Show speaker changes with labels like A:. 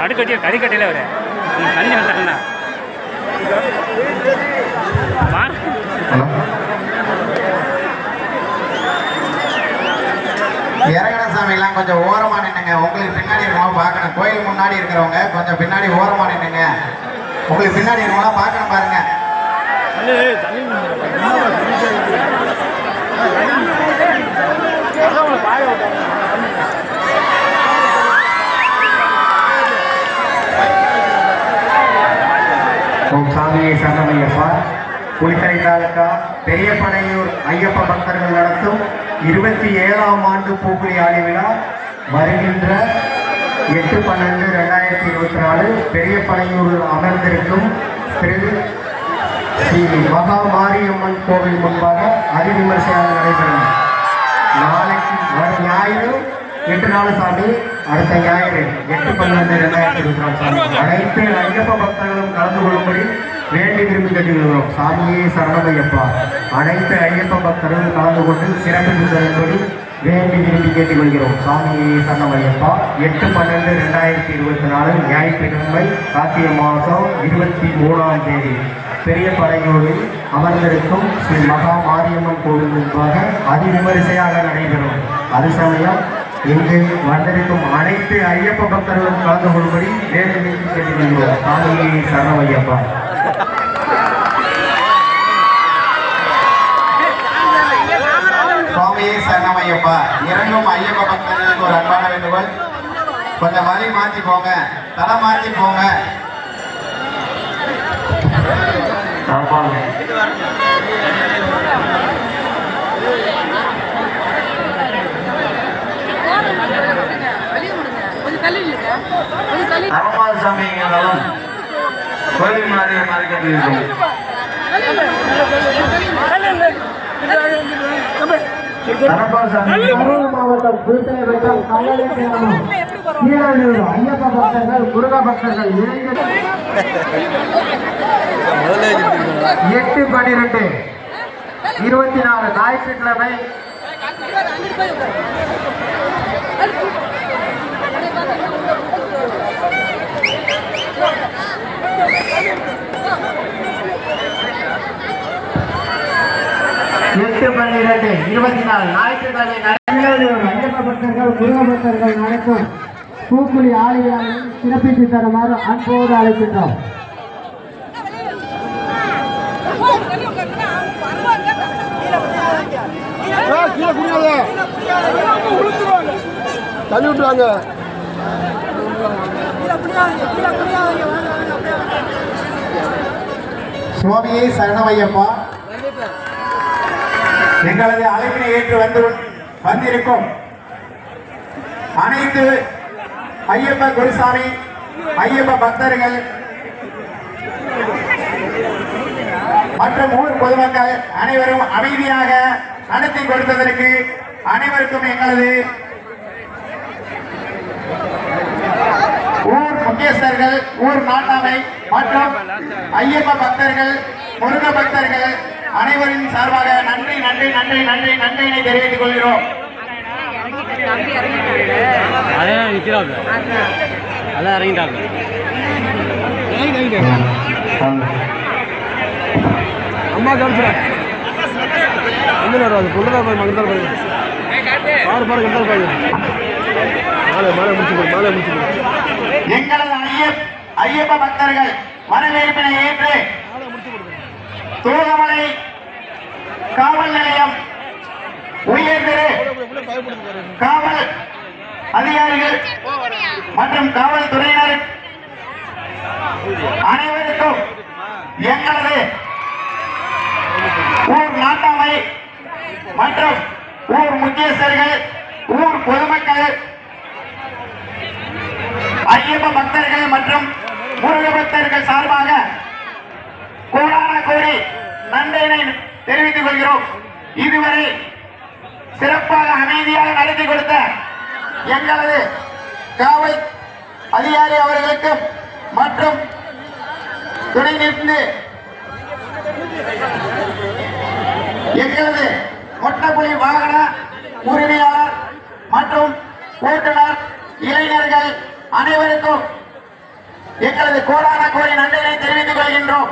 A: அடுக்கட்டியா கறிக்கட்டையில் வர தண்ணி வந்துட்டா
B: இறங்கட சாமிலாம் கொஞ்சம் ஓரமா நின்னுங்க. உங்களுக்கு பின்னாடி இருக்கவங்க பார்க்கணும். கோயில் முன்னாடி இருக்கிறவங்க கொஞ்சம் பின்னாடி ஓரமா நின்னுங்க. உங்களுக்கு பின்னாடி இருக்கவங்களா பார்க்கணும் பாருங்க.
C: ஓம் சாமியை சரணமையப்பா. குளித்தலை தாலுகா பெரியபனையூர் ஐயப்ப பக்தர்கள் நடத்தும் 27ஆம் ஆண்டு பூக்குழி ஆடி விழா வருகின்ற 8/12/2024 பெரியபனையூரில் அமர்ந்திருக்கும் திரு ஸ்ரீ மகா மாரியம்மன் கோவில் முன்பாக அதிவிமர்சையாக நடைபெறும். நாளைக்கு வரும் ஞாயிறு 8 நாள் சாமி, அடுத்த ஞாயிறு 8/12/2024 சாமி. அனைத்து ஐயப்ப பக்தர்களும் கலந்து கொள்ளும்படி வேண்டி விரும்பி கேட்டுக்கிறோம். சாமியே சரணமையப்பா. அனைத்து ஐயப்ப பக்தர்களும் கலந்து கொண்டு சிறப்பு தரும்படி வேண்டி விரும்பி கேட்டுக்கொள்கிறோம். சாமியே சரணமையப்பா. 8/12/2024 ஞாயிற்றுக்கிழமை கார்த்திகை மாதம் 23ஆம் தேதி பெரியபனையூரில் அமர்ந்திருக்கும் ஸ்ரீ மகா மாரியம்மன் கோவில் முன்பாக அதிவிமரிசையாக நடைபெறும். அது சமயம் இங்கு வந்திருக்கும் அனைத்து ஐயப்ப பக்தர்களும் கலந்து கொள்ளும்படி வேண்டி கேட்டுக்கொள்கிறோம். சாமியே சரணமையப்பா.
B: சுவாமியே சரணமையப்பா. இறங்கும் ஐயப்ப பக்தர்களுக்கு ஒரு அன்பான வேண்டுகோள், கொஞ்சம் வழி மாற்றி போங்க, தலை மாற்றி போங்க.
C: சாமிங்களும் கோயில் மாதிரி கட்டியிருக்கோம். மாவட்டம் குளித்தலை வட்டம் கீழூர் ஐயப்ப பக்தர்கள் முருக பக்தர்கள் 8/12/24 ஞாயிற்றுக்கிழமை ஞாயிற்றுக்கிழமை ஐயப்ப பக்தர்கள் முருக பக்தர்கள் நடக்கும் பூக்குழி ஆடி விழாவையும் சிறப்பித்து தருமாறு அன்போடு அழைக்கின்றோம்.
D: தள்ளி விட்டுவாங்க.
B: சுவாமியே சரணமையப்பா. எங்களது அழைப்பினை ஏற்று வந்திருக்கும் அனைத்து ஐயப்ப குருசாமி ஐயப்ப பக்தர்கள் மற்றும் ஊர் பொதுமக்கள் அனைவரும் அமைதியாக நடத்தி கொடுத்ததற்கு அனைவருக்கும் எங்களது ஊர் முக்கியஸ்தர்கள், ஊர் நாட்டாமை மற்றும் ஐயப்ப பக்தர்கள், முருக பக்தர்கள் அனைவரின் சார்பாக நன்றி நன்றி நன்றி நன்றி நன்றியினை தெரிவித்துக் கொள்கிறோம்.
D: அம்மா கவனிச்சு அது பொண்ணுதான் போய் மகன் பாரு பாரு கண்டால் பாரு மாலை முடிச்சு மாலை முடிச்சு.
B: எங்களது ஐயப்ப பக்தர்கள் வரவேற்பினை ஏற்று தூதமலை காவல் நிலையம் உயர்திரு காவல் அதிகாரிகள் மற்றும் காவல்துறையினர் அனைவருக்கும் எங்களது ஊர் நாட்டாமை மற்றும் ஊர் முக்கியஸ்தர்கள், ஊர் பொதுமக்கள், ஐயப்ப பக்தர்கள் மற்றும் முருக பக்தர்கள் சார்பாக கோடான கோடி நன்றியினை தெரிவித்துக் கொள்கிறோம். இதுவரை சிறப்பாக அமைதியாக நடத்தி கொடுத்த எங்களது காவல் அதிகாரி அவர்களுக்கும் மற்றும் துணை நின்று எங்களது மொட்டப்புலி வாகன உரிமையாளர் மற்றும் ஓட்டுநர், இளைஞர்கள் அனைவருக்கும் எங்களது கோடான கோடி நன்றிகளை தெரிவித்துக் கொள்கின்றோம்.